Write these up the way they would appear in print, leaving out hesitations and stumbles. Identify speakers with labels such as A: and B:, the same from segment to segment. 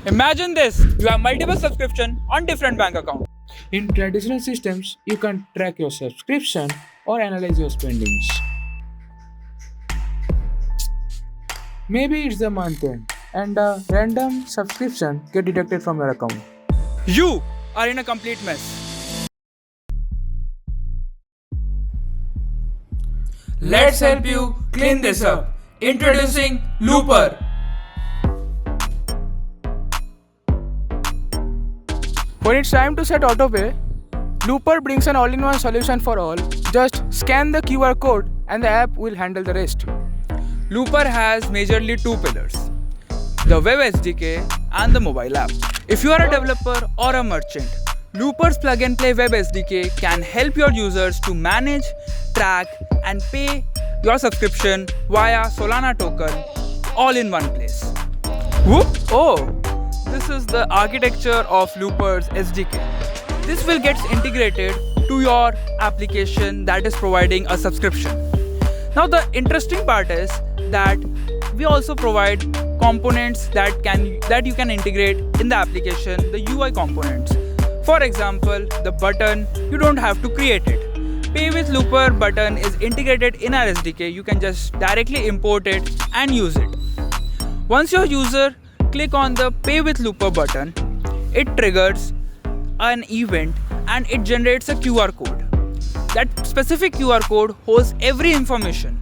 A: Imagine this, you have multiple subscription on different bank accounts.
B: In traditional systems, you can track your subscription or analyze your spendings. Maybe it's the month end and a random subscription get deducted from your account.
A: You are in a complete mess. Let's help you clean this up. Introducing Looper.
B: When it's time to set autopay, Looper brings an all-in-one solution for all. Just scan the QR code and the app will handle the rest.
A: Looper has majorly two pillars, the web SDK and the mobile app. If you are a developer or a merchant, Looper's plug-and-play web SDK can help your users to manage, track and pay your subscription via Solana token all in one place. Whoop! Oh, this is the architecture of Looper's SDK. This will get integrated to your application that is providing a subscription. Now the interesting part is that we also provide components that you can integrate in the application, the UI components. For example, the button, you don't have to create it. Pay with Looper button is integrated in our SDK. You can just directly import it and use it. Once your user click on the Pay with Looper button, it triggers an event and it generates a QR code. That specific QR code holds every information.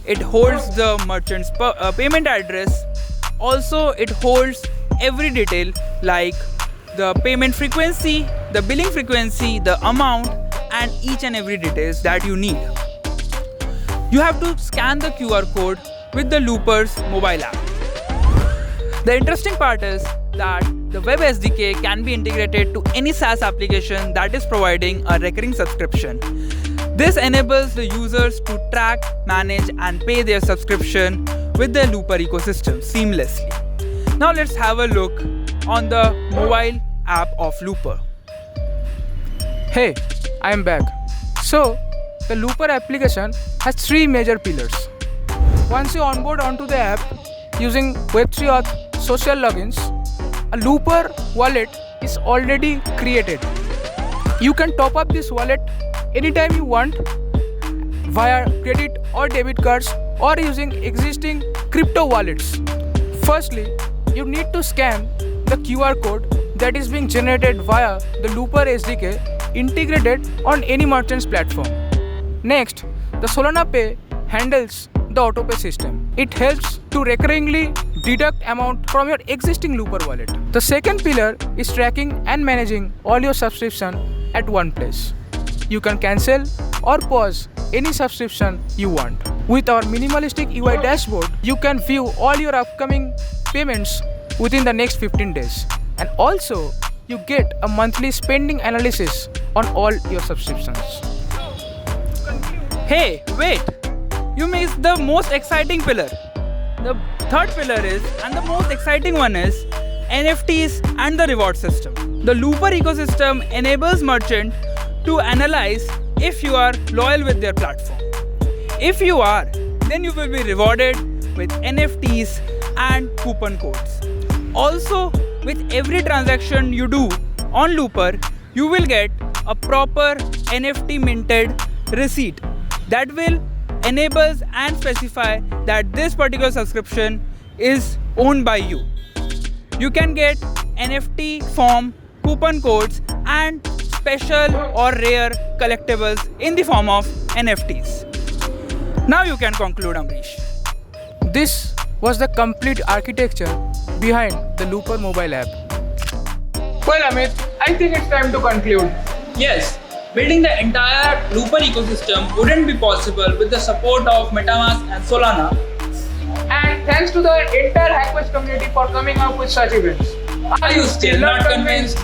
A: It holds the merchant's payment address. Also, it holds every detail like the payment frequency, the billing frequency, the amount, and each and every details that you need. You have to scan the QR code with the Looper's mobile app. The interesting part is that the web SDK can be integrated to any SaaS application that is providing a recurring subscription. This enables the users to track, manage and pay their subscription with the Looper ecosystem seamlessly. Now let's have a look on the mobile app of Looper.
B: Hey, I am back. So, the Looper application has three major pillars. Once you onboard onto the app using Web3 Auth social logins, a Looper wallet is already created. You can top up this wallet anytime you want via credit or debit cards or using existing crypto wallets. Firstly, you need to scan the QR code that is being generated via the Looper SDK integrated on any merchant's platform. Next, the Solana Pay handles the autopay system. It helps to recurringly deduct amount from your existing Looper wallet. The second pillar is tracking and managing all your subscription at one place. You can cancel or pause any subscription you want. With our minimalistic UI dashboard, you can view all your upcoming payments within the next 15 days. And also, you get a monthly spending analysis on all your subscriptions.
A: Hey, wait! You missed the most exciting pillar. The third pillar is, and the most exciting one is, NFTs and the reward system. The Looper ecosystem enables merchants to analyze if you are loyal with their platform. If you are, then you will be rewarded with NFTs and coupon codes. Also, with every transaction you do on Looper, you will get a proper NFT minted receipt that will enable and specify that this particular subscription is owned by you. You can get NFT form, coupon codes and special or rare collectibles in the form of NFTs. Now you can conclude, Amrish.
B: This was the complete architecture behind the Looper mobile app. Well, Amit, I think it's time to conclude.
A: Yes, building the entire Looper ecosystem wouldn't be possible with the support of MetaMask and Solana.
B: And thanks to the entire Hackfest community for coming up with such events.
A: Are you still not convinced?